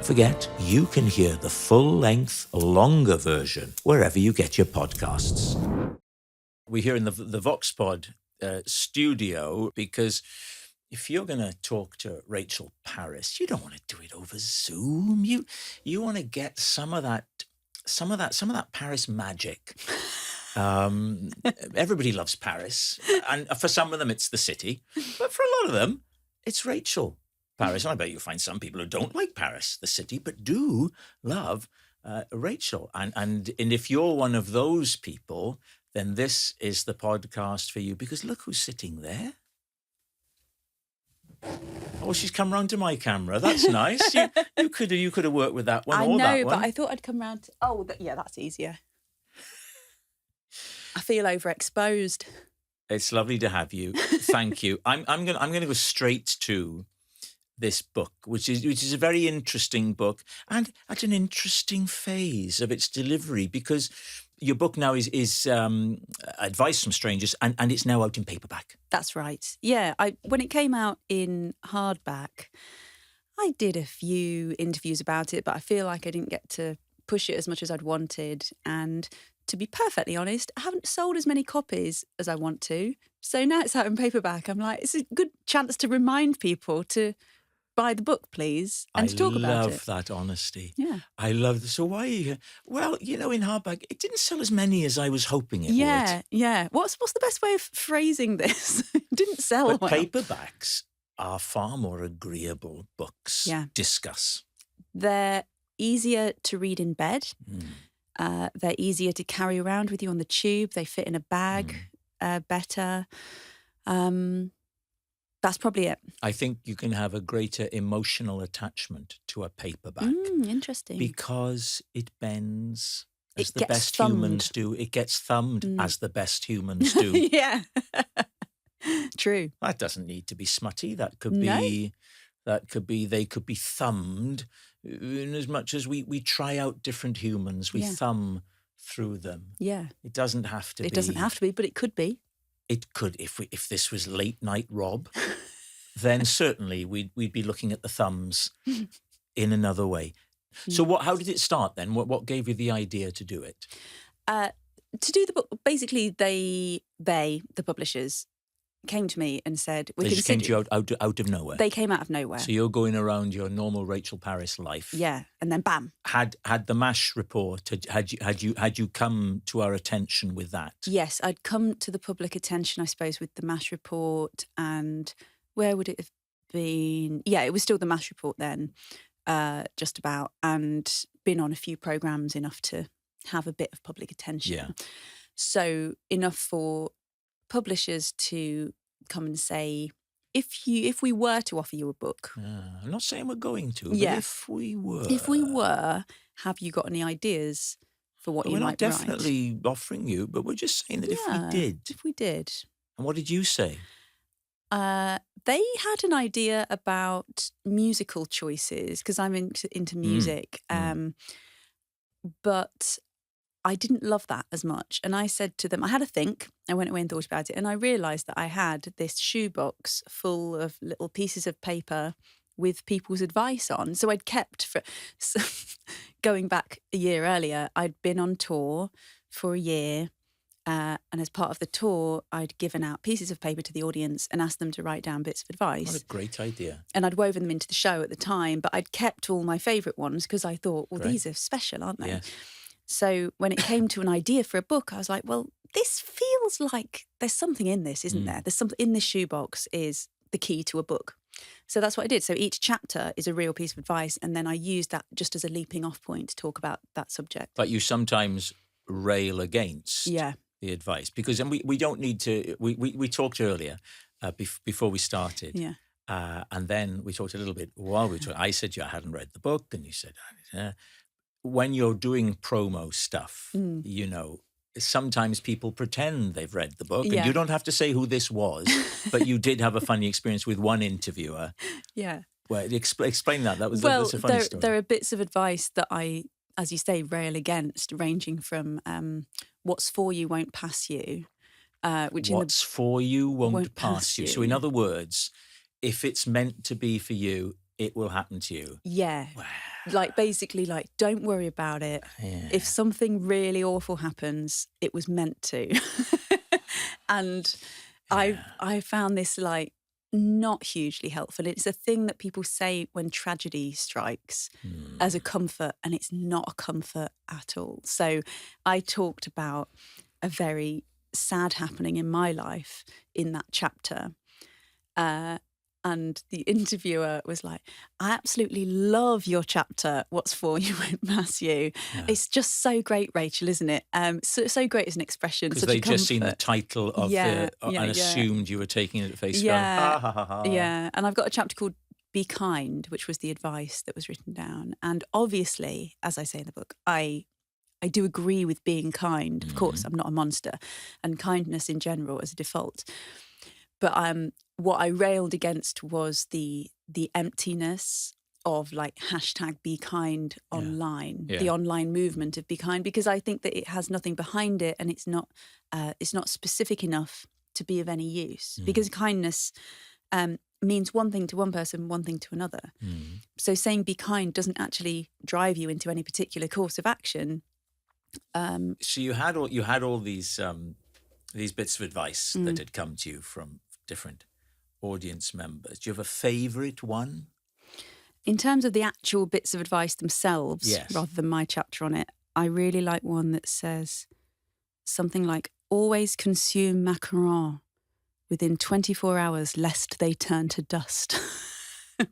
forget, you can hear the full-length, longer version wherever you get your podcasts. We're here in the VoxPod studio because if you're going to talk to Rachel Parris, you don't want to do it over Zoom. You want to get some of that Paris magic. Everybody loves Paris, and for some of them it's the city, but for a lot of them it's Rachel Parris. And I bet you'll find some people who don't like Paris, the city, but do love Rachel. And if you're one of those people, then this is the podcast for you, because look who's sitting there. Oh, she's come round to my camera. That's nice. You could have worked with that one. I or know, that one. but I thought I'd come round. Yeah, that's easier. I feel overexposed. It's lovely to have you. Thank you. I'm gonna go straight to this book, which is a very interesting book, and at an interesting phase of its delivery, because your book now is Advice from Strangers, and it's now out in paperback. That's right. Yeah, when it came out in hardback, I did a few interviews about it, but I feel like I didn't get to push it as much as I'd wanted. And to be perfectly honest, I haven't sold as many copies as I want to. So now it's out in paperback. I'm like, it's a good chance to remind people to buy the book, please, and to talk about it. I love that honesty. Yeah. I love this. So why are you here? Well, in hardback, it didn't sell as many as I was hoping it would. Yeah. What's the best way of phrasing this? It didn't sell But well. paperbacks are far more agreeable books. Yeah. Discuss. They're easier to read in bed. They're easier to carry around with you on the tube. They fit in a bag better. That's probably it. I think you can have a greater emotional attachment to a paperback. Interesting. Because it bends as the gets best thumbed. humans do. It gets thumbed as the best humans do. Yeah. True. That doesn't need to be smutty. They could be thumbed in as much as we try out different humans. We thumb through them. Yeah. It doesn't have to be. It doesn't have to be, but it could be. It could, if this was Late Night Rob, then certainly we'd be looking at the thumbs in another way. So how did it start then? What gave you the idea to do it? To do the book, basically the publishers, came to me and said... They just came to you out of nowhere? They came out of nowhere. So you're going around your normal Rachel Parris life. Yeah, and then bam. Had the MASH report, had you come to our attention with that? Yes, I'd come to the public attention, I suppose, with the MASH report, and where would it have been? Yeah, it was still the MASH report then, just about, and been on a few programmes enough to have a bit of public attention. Yeah. So enough for publishers to come and say, if we were to offer you a book. I'm not saying we're going to, but if we were. If we were, have you got any ideas for what you might write? We're not definitely offering you, but we're just saying that if we did. If we did. And what did you say? They had an idea about musical choices, because I'm into music, but I didn't love that as much. And I said to them, I had a think, I went away and thought about it, and I realised that I had this shoebox full of little pieces of paper with people's advice on. So I'd kept, going back a year earlier, I'd been on tour for a year, and as part of the tour, I'd given out pieces of paper to the audience and asked them to write down bits of advice. What a great idea. And I'd woven them into the show at the time, but I'd kept all my favourite ones because I thought, well, these are special, aren't they? Yeah. So when it came to an idea for a book, I was like, well, this feels like there's something in this, isn't there? There's something in this shoebox is the key to a book. So that's what I did. So each chapter is a real piece of advice, and then I used that just as a leaping off point to talk about that subject. But you sometimes rail against the advice, because and we don't need to. We talked earlier before we started. Yeah. And then we talked a little bit while we talked. I said I hadn't read the book, and you said, when you're doing promo stuff, sometimes people pretend they've read the book, and you don't have to say who this was, but you did have a funny experience with one interviewer. Yeah. Well, explain that. That's a funny story. There are bits of advice that I, as you say, rail against, ranging from what's for you won't pass you. What's for you won't pass you. So in other words, if it's meant to be for you, it will happen to you. Yeah. Wow. like basically like, don't worry about it. Yeah. If something really awful happens, it was meant to. And I found this like not hugely helpful. It's a thing that people say when tragedy strikes as a comfort, and it's not a comfort at all. So I talked about a very sad happening in my life in that chapter. And the interviewer was like, I absolutely love your chapter, What's For You Won't Pass You. Yeah. It's just so great, Rachel, isn't it? So great as an expression. Because they'd just seen the title of and assumed you were taking it at face value. Yeah. And I've got a chapter called Be Kind, which was the advice that was written down. And obviously, as I say in the book, I do agree with being kind. Of course, I'm not a monster. And kindness in general as a default. But what I railed against was the emptiness of like hashtag Be Kind online, the online movement of Be Kind, because I think that it has nothing behind it, and it's not specific enough to be of any use. Because kindness means one thing to one person, one thing to another. So saying Be Kind doesn't actually drive you into any particular course of action. So you had all these bits of advice that had come to you from different audience members. Do you have a favourite one? In terms of the actual bits of advice themselves, rather than my chapter on it, I really like one that says something like, always consume macarons within 24 hours lest they turn to dust,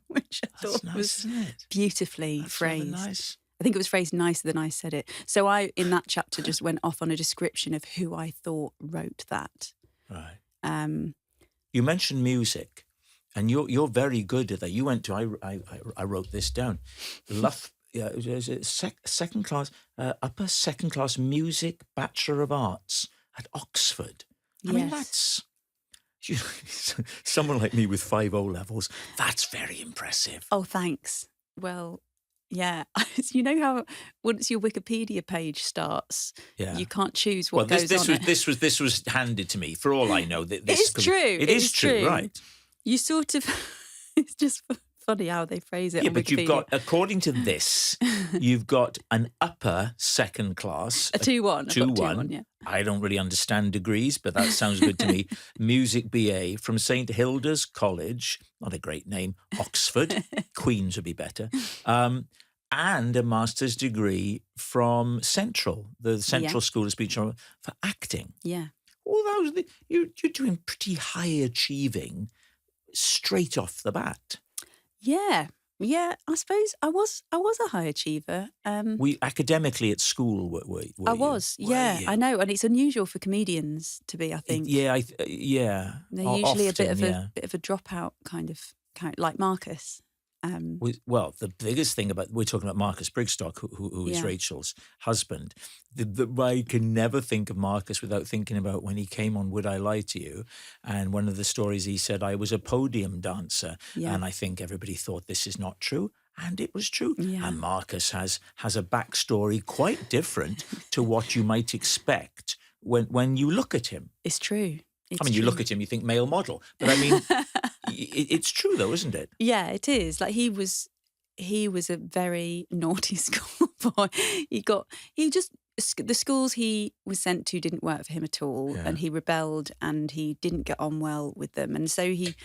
which I thought was beautifully phrased. Nice. I think it was phrased nicer than I said it. So I, in that chapter, just went off on a description of who I thought wrote that. Right. You mentioned music, and you're very good at that. You went to I wrote this down. Second class, upper second class music Bachelor of Arts at Oxford. I mean, that's someone like me with 5 O levels. That's very impressive. Oh, thanks. Well, yeah. You know how once your Wikipedia page starts, you can't choose what goes on it. This was handed to me. For all I know, it is true. It is true, right? You sort of. It's just funny how they phrase it. Yeah, on but Wikipedia. You've got, according to this, you've got an upper second class, a 2-1, 2-1. Yeah. I don't really understand degrees, but that sounds good to me. Music BA from St Hilda's College, not a great name, Oxford. Queen's would be better. And a master's degree from Central, the Central School of Speech for acting. Yeah. All those, you're doing pretty high achieving straight off the bat. Yeah. I suppose I was a high achiever. Academically at school, were I was. I know, and it's unusual for comedians to be. I think. They're usually often, a bit of a dropout kind of like Marcus. Well, the biggest thing we're talking about Marcus Brigstocke, who is Rachel's husband. I can never think of Marcus without thinking about when he came on Would I Lie to You? And one of the stories he said, I was a podium dancer. Yeah. And I think everybody thought this is not true. And it was true. Yeah. And Marcus has a backstory quite different to what you might expect when you look at him. It's true. You look at him, you think male model. But I mean... It's true, though, isn't it? Yeah, it is. Like he was a very naughty schoolboy. The schools he was sent to didn't work for him at all, and he rebelled, and he didn't get on well with them, and so he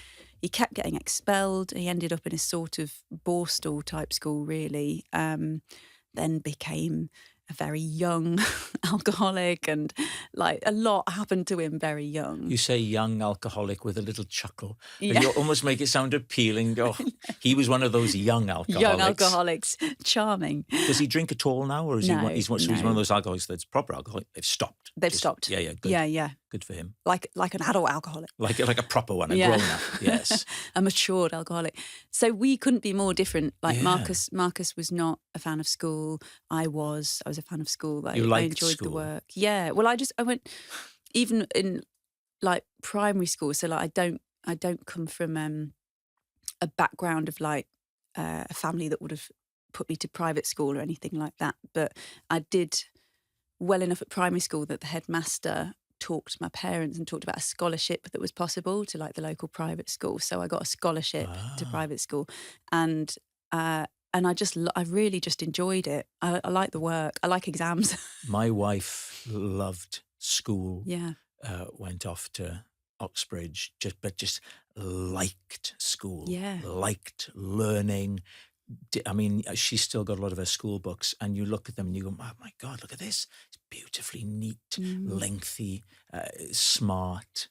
kept getting expelled. He ended up in a sort of Borstal type school, really. Then became a very young alcoholic, and like a lot happened to him very young. You say young alcoholic with a little chuckle, but you almost make it sound appealing. Oh, he was one of those young alcoholics. Young alcoholics, charming. Does he drink at all now, or is he's one of those alcoholics that's proper alcoholic? They've stopped. Stopped. Yeah, good. Yeah. Good for him. Like an adult alcoholic. Like a proper one, a grown up. Yes. A matured alcoholic. So we couldn't be more different. Like Marcus was not a fan of school. I was a fan of school. I enjoyed the work. Yeah. Well, I went even in like primary school. So like I don't come from a background of like a family that would have put me to private school or anything like that. But I did well enough at primary school that the headmaster talked to my parents and talked about a scholarship that was possible to like the local private school. So I got a scholarship to private school, and and I really just enjoyed it. I like the work. I like exams. My wife loved school. Yeah. Went off to Oxbridge, just liked school. Yeah. Liked learning. I mean, she's still got a lot of her school books, and you look at them and you go, "Oh my God, look at this! It's beautifully neat, lengthy, smart."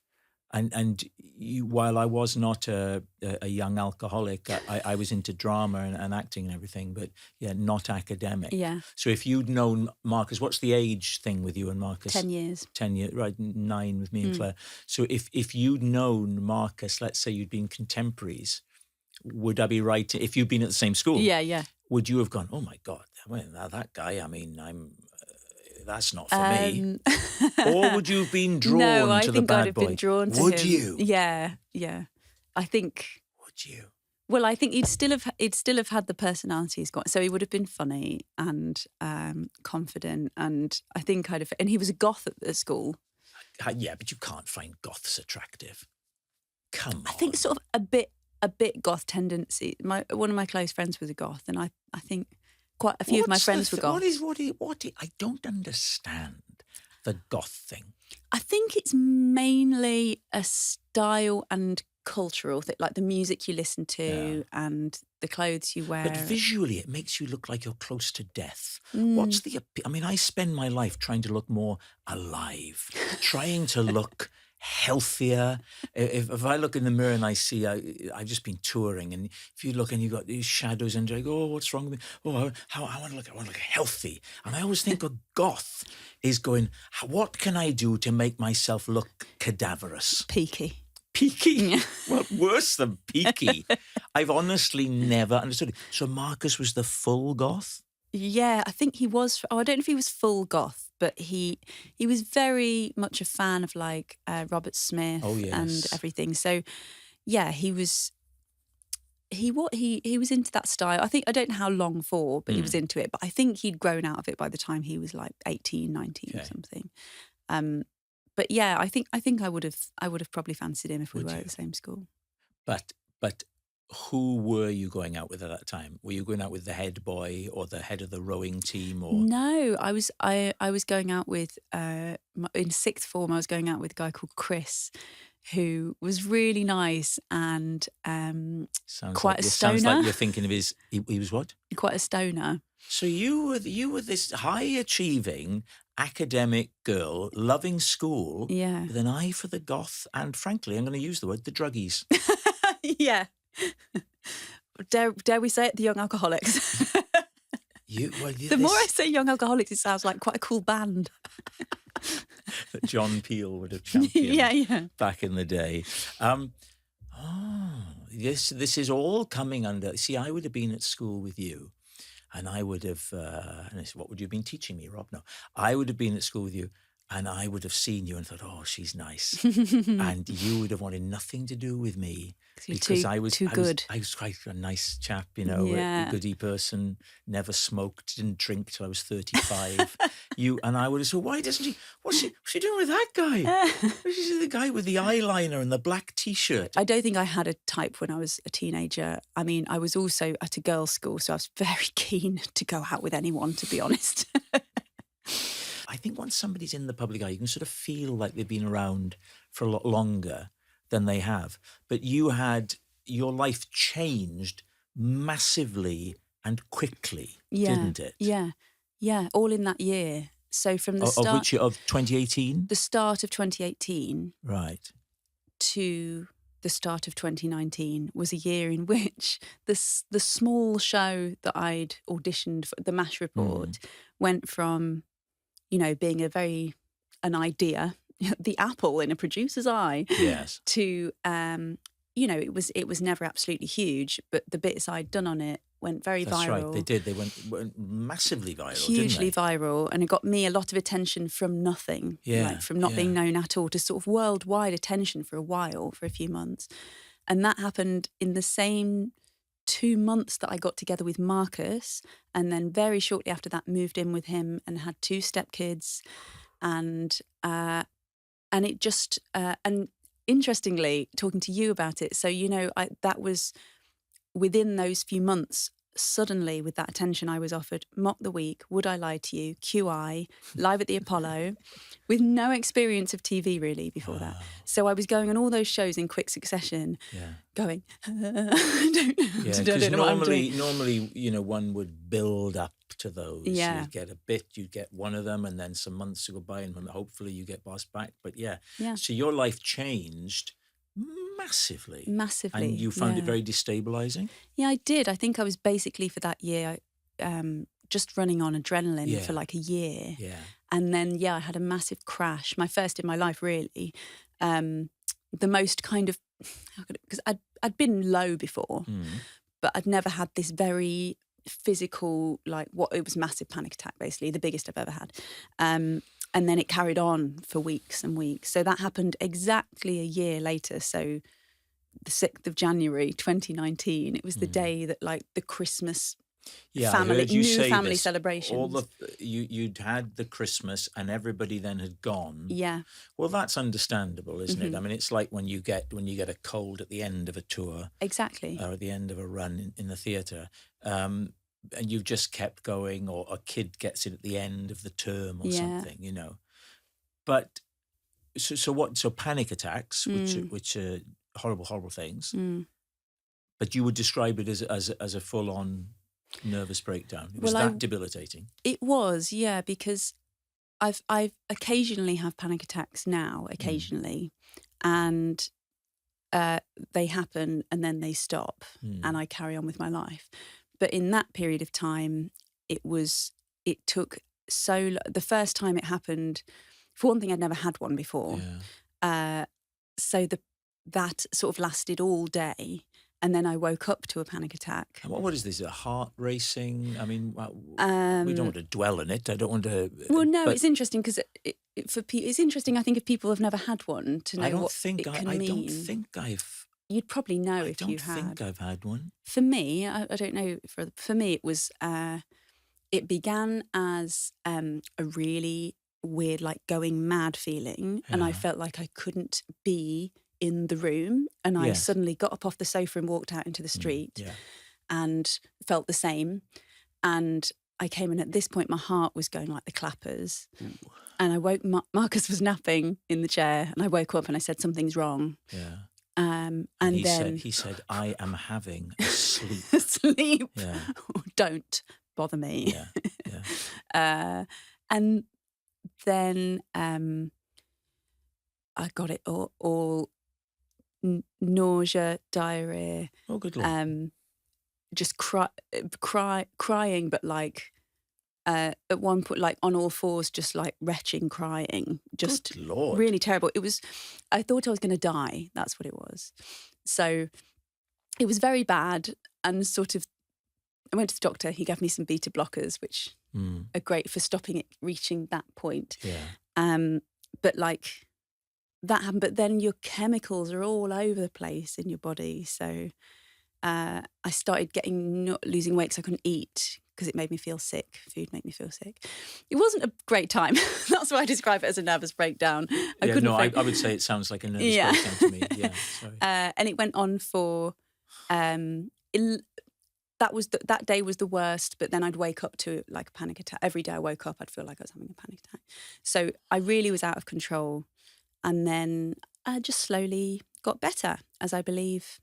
And you, while I was not a young alcoholic, I was into drama and acting and everything, but yeah, not academic. Yeah. So if you'd known Marcus, what's the age thing with you and Marcus? 10 years. 10 years, right? 9 with me and Claire. So if you'd known Marcus, let's say you'd been contemporaries, would I be right? If you'd been at the same school, Yeah. would you have gone, "Oh my God, well, that guy, I mean, that's not for me"? Or would you have been drawn No, I to the think I'd bad have boy? been drawn to him. Would you? Yeah. I think. Would you? Well, I think he'd still have had the personality he's got. So he would have been funny and confident, and I think and he was a goth at the school. Yeah, but you can't find goths attractive. Come on. I think sort of a bit goth tendency. One of my close friends was a goth, and I think quite a few of my friends were goth. I don't understand the goth thing. I think it's mainly a style and cultural thing, like the music you listen to and the clothes you wear. But visually, it makes you look like you're close to death. What's the? I mean, I spend my life trying to look more alive, trying to look healthier. If I look in the mirror and I see I've just been touring, and if you look and you've got these shadows under, I go, "Oh, what's wrong with me? Oh, I want to look healthy." And I always think a goth is going, "What can I do to make myself look cadaverous?" Peaky. Peaky? Well, worse than peaky. I've honestly never understood it. So Marcus was the full goth? Yeah, I think he was. I don't know if he was full goth, but he was very much a fan of like Robert Smith and everything. So yeah, he was into that style. I don't know how long for, but he was into it. But I think he'd grown out of it by the time he was like 18, 19 or something. But yeah, I think I would have probably fancied him if we were at the same school. But who were you going out with at that time? Were you going out with the head boy or the head of the rowing team? Or no, I was going out with in sixth form. I was going out with a guy called Chris, who was really nice and quite a stoner. Sounds like you're thinking of his. He was what? Quite a stoner. So you were this high achieving academic girl, loving school, with an eye for the goth, and frankly, I'm going to use the word, the druggies. Yeah. Dare we say it? The Young Alcoholics. The more I say Young Alcoholics, it sounds like quite a cool band. That John Peel would have championed back in the day. This is all coming under. See, I would have been at school with you, and I would have. And I said, "What would you have been teaching me, Rob?" No, I would have been at school with you, and I would have seen you and thought, "Oh, she's nice," and you would have wanted nothing to do with me because I was good. I was quite a nice chap, a goody person. Never smoked, didn't drink till I was 35. And I would have said, "Why doesn't she? What's she doing with that guy? She's the guy with the eyeliner and the black T-shirt." I don't think I had a type when I was a teenager. I mean, I was also at a girls' school, so I was very keen to go out with anyone, to be honest. I think once somebody's in the public eye, you can sort of feel like they've been around for a lot longer than they have. But your life changed massively and quickly, didn't it? Yeah, all in that year. So from the start... Of which year? Of 2018? The start of 2018. Right. To the start of 2019 was a year in which the small show that I'd auditioned for, the MASH report, went from... being an idea, the apple in a producer's eye, to, it was never absolutely huge, but the bits I'd done on it went very viral. That's right, they did. They went massively viral, hugely didn't they? viral, and it got me a lot of attention from nothing, from not being known at all to sort of worldwide attention for a while, for a few months. And that happened in the same 2 months that I got together with Marcus, and then very shortly after that moved in with him and had 2 stepkids, and it just and interestingly, talking to you about it, so that was within those few months suddenly, with that attention I was offered, Mock the Week, Would I Lie to You, QI, Live at the Apollo, with no experience of TV really before that. So I was going on all those shows in quick succession, going, I don't know what I'm doing. Normally, you know, one would build up to those. Yeah. You'd get a bit, you'd get one of them, and then some months go by, and hopefully you get boss back. But yeah. So your life changed massively. And you found it very destabilizing? Yeah, I did. I think I was basically, for that year, just running on adrenaline for like a year. Yeah. And then, I had a massive crash, my first in my life, really. The most kind of, because I'd been low before, but I'd never had this very physical, like, it was massive panic attack, basically, the biggest I've ever had. And then it carried on for weeks and weeks. So that happened exactly a year later. So the 6th of January, 2019, it was the day that, like, the Christmas family, new family celebrations. You'd had the Christmas and everybody then had gone. Yeah. Well, that's understandable, isn't it? I mean, it's like when you get a cold at the end of a tour. Exactly. Or at the end of a run in the theatre. And you've just kept going, or a kid gets it at the end of the term or something, you know. But so panic attacks, which are horrible things. But you would describe it as a full-on nervous breakdown. It was that debilitating. It was, yeah, because I've occasionally have panic attacks now, occasionally, and they happen and then they stop, and I carry on with my life. But in that period of time, it took the first time it happened, for one thing, I'd never had one before. So that sort of lasted all day. And then I woke up to a panic attack. And what is this? A heart racing? I mean, we don't want to dwell on it. I don't want to. Well, no, it's interesting because it's interesting. I think if people have never had one, to know what it can mean. I don't think I've. You'd probably know if you had. I don't think I've had one. For me, I don't know. For me, it was. It began as a really weird, like, going mad feeling, and I felt like I couldn't be in the room, and I suddenly got up off the sofa and walked out into the street, and felt the same. And I came in at this point, my heart was going like the clappers. And I woke. Marcus was napping in the chair, and I woke up and I said, "Something's wrong." Yeah. And then he said, "I am having a sleep." Sleep. Yeah. Don't bother me. Yeah. And then I got it all nausea, diarrhea. Oh, good Lord. Just crying, but like at one point, like on all fours, just like retching, crying. Just good Lord. Really terrible. It was. I thought I was going to die. That's what it was. So it was very bad, and sort of. I went to the doctor. He gave me some beta blockers, which are great for stopping it reaching that point. Yeah. But like that happened. But then your chemicals are all over the place in your body. So I started losing weight because I couldn't eat because it made me feel sick. Food made me feel sick. It wasn't a great time. That's why I describe it as a nervous breakdown. I would say it sounds like a nervous breakdown to me. Yeah. Sorry. And it went on for. That day was the worst, but then I'd wake up to like a panic attack. Every day I woke up, I'd feel like I was having a panic attack. So I really was out of control. And then I just slowly got better, as I believe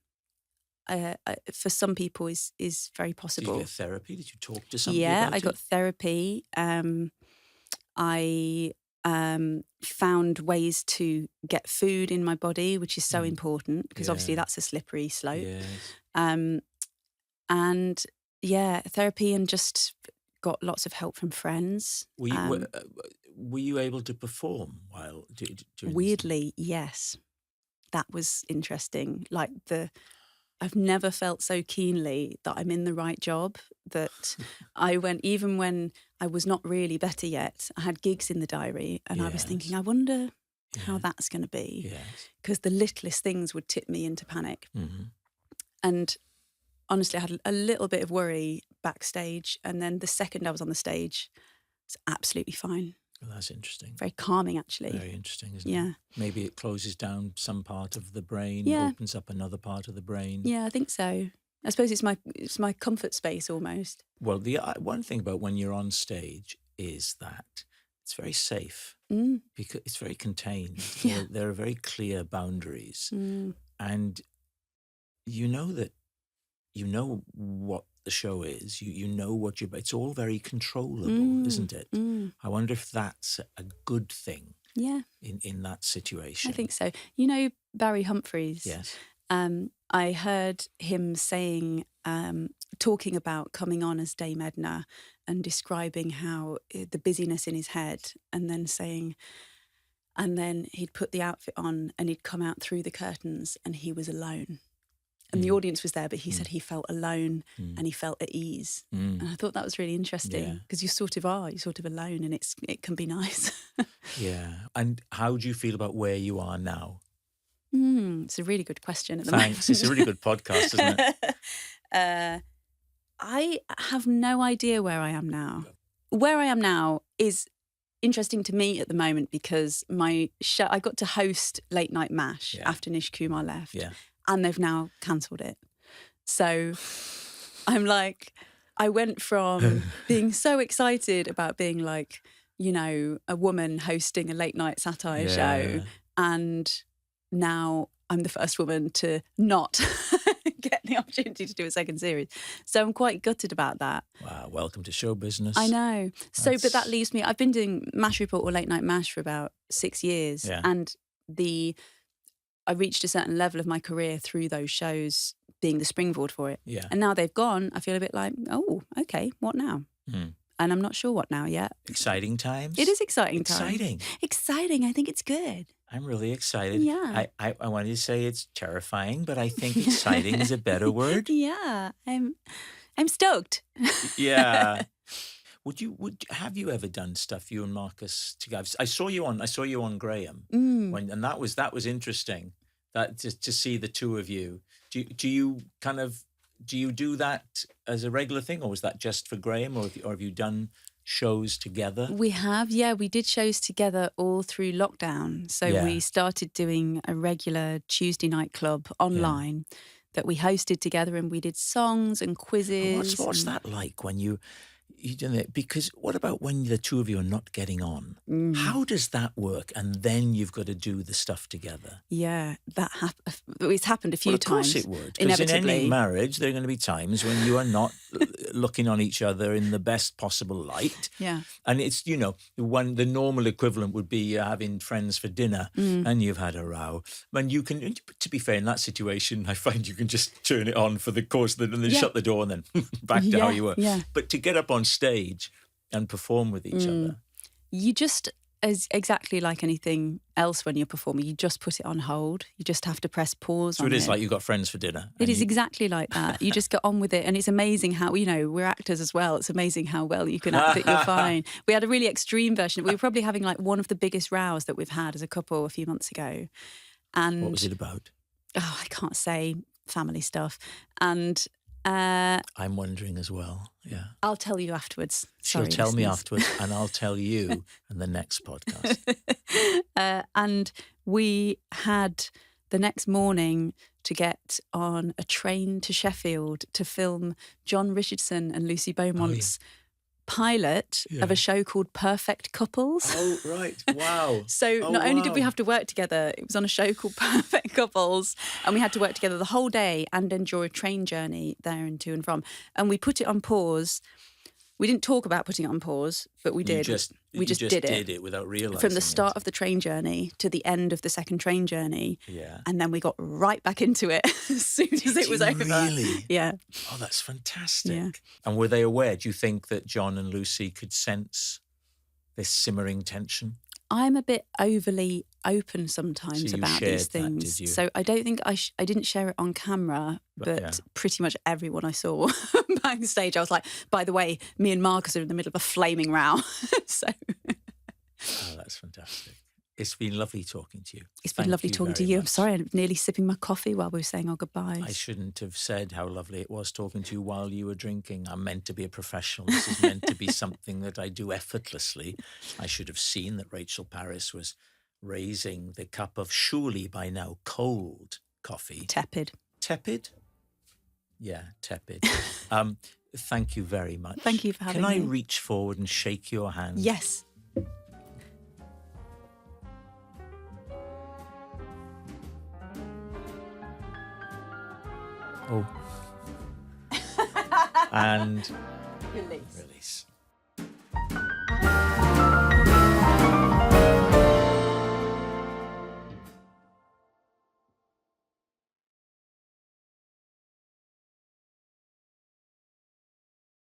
for some people is very possible. Did you get therapy? Did you talk to somebody about it? I got therapy. I found ways to get food in my body, which is so important because obviously that's a slippery slope. Yes. And therapy, and just got lots of help from friends. Were you able to perform while doing weirdly, yes. That was interesting. Like I've never felt so keenly that I'm in the right job, that I went, even when I was not really better yet, I had gigs in the diary, and I was thinking, I wonder how that's going to be. Because the littlest things would tip me into panic. Mm-hmm. And honestly, I had a little bit of worry backstage, and then the second I was on the stage, it's absolutely fine. Well, that's interesting. Very calming, actually. Very interesting, isn't it? Maybe it closes down some part of the brain, opens up another part of the brain. Yeah, I think so. I suppose it's my comfort space almost. Well, the one thing about when you're on stage is that it's very safe because it's very contained. Yeah. There are very clear boundaries, Mm. and you know that you know what the show is. You know what it's all very controllable, isn't it? I wonder if that's a good thing. Yeah. In that situation. I think so. You know Barry Humphries? Yes. I heard him saying, talking about coming on as Dame Edna and describing how the busyness in his head, and then saying, and then he'd put the outfit on and he'd come out through the curtains and he was alone. And the audience was there, but he said he felt alone and he felt at ease. And I thought that was really interesting because you sort of are, you're sort of alone, and it can be nice. Yeah. And how do you feel about where you are now? It's a really good question at the moment. Thanks. It's a really good podcast, isn't it? I have no idea where I am now. Where I am now is interesting to me at the moment because my show, I got to host Late Night MASH after Nish Kumar left. Yeah. And they've now cancelled it. So I'm like, I went from being so excited about being like, you know, a woman hosting a late night satire show, and now I'm the first woman to not get the opportunity to do a second series. So I'm quite gutted about that. Wow, welcome to show business. I know. So, but that leaves me, I've been doing MASH Report or Late Night MASH for about 6 years. Yeah. And I reached a certain level of my career through those shows being the springboard for it. Yeah. And now they've gone, I feel a bit like, oh, okay, what now? And I'm not sure what now yet. Exciting times? It is exciting times. Exciting. Exciting. I think it's good. I'm really excited. Yeah. I wanted to say it's terrifying, but I think exciting is a better word. Yeah. I'm stoked. Yeah. Have you ever done stuff, you and Marcus, together? I saw you on Graham, and that was interesting. That to see the two of you. Do you do that as a regular thing, or was that just for Graham, or have you done shows together? We have, we did shows together all through lockdown. So we started doing a regular Tuesday night club online that we hosted together, and we did songs and quizzes. What's that like when you done it? Because what about when the two of you are not getting on? How does that work? And then you've got to do the stuff together. Yeah, it's happened a few times. Of course it would. Because in any marriage, there are going to be times when you are not looking on each other in the best possible light. Yeah. And it's, the normal equivalent would be having friends for dinner and you've had a row. And you can, to be fair, in that situation, I find you can just turn it on for the course and then shut the door and then back to how you were. Yeah. But to get up on stage and perform with each other. You just, as exactly like anything else when you're performing, you just put it on hold. You just have to press pause. So it is like you've got friends for dinner. It is exactly like that. You just get on with it. And it's amazing how, we're actors as well. It's amazing how well you can act that you're fine. We had a really extreme version. We were probably having like one of the biggest rows that we've had as a couple a few months ago. And what was it about? Oh, I can't say, family stuff. And I'm wondering as well. Yeah. I'll tell you afterwards. She'll tell me afterwards, and I'll tell you in the next podcast. And we had the next morning to get on a train to Sheffield to film John Richardson and Lucy Beaumont's pilot of a show called Perfect Couples. Oh, right. Wow. So not only did we have to work together, it was on a show called Perfect Couples, and we had to work together the whole day and endure a train journey there and to and from. And we put it on pause. We didn't talk about putting it on pause, but we did. We just did it without realising. From the start of the train journey to the end of the second train journey. Yeah. And then we got right back into it as soon as it was over. Really? Yeah. Oh, that's fantastic. Yeah. And were they aware? Do you think that John and Lucy could sense this simmering tension? I'm a bit overly open sometimes about these things. Did you? So I don't think I didn't share it on camera, but pretty much everyone I saw backstage, I was like, by the way, me and Marcus are in the middle of a flaming row. So. Oh, that's fantastic. It's been lovely talking to you. It's been lovely talking to you. I'm sorry, I'm nearly sipping my coffee while we were saying our goodbyes. I shouldn't have said how lovely it was talking to you while you were drinking. I'm meant to be a professional. This is meant to be something that I do effortlessly. I should have seen that Rachel Parris was raising the cup of surely by now cold coffee. Tepid. Tepid? Yeah, tepid. Thank you very much. Thank you for having me. Can I me. reach forward and shake your hand? Yes. Oh. And Release. release.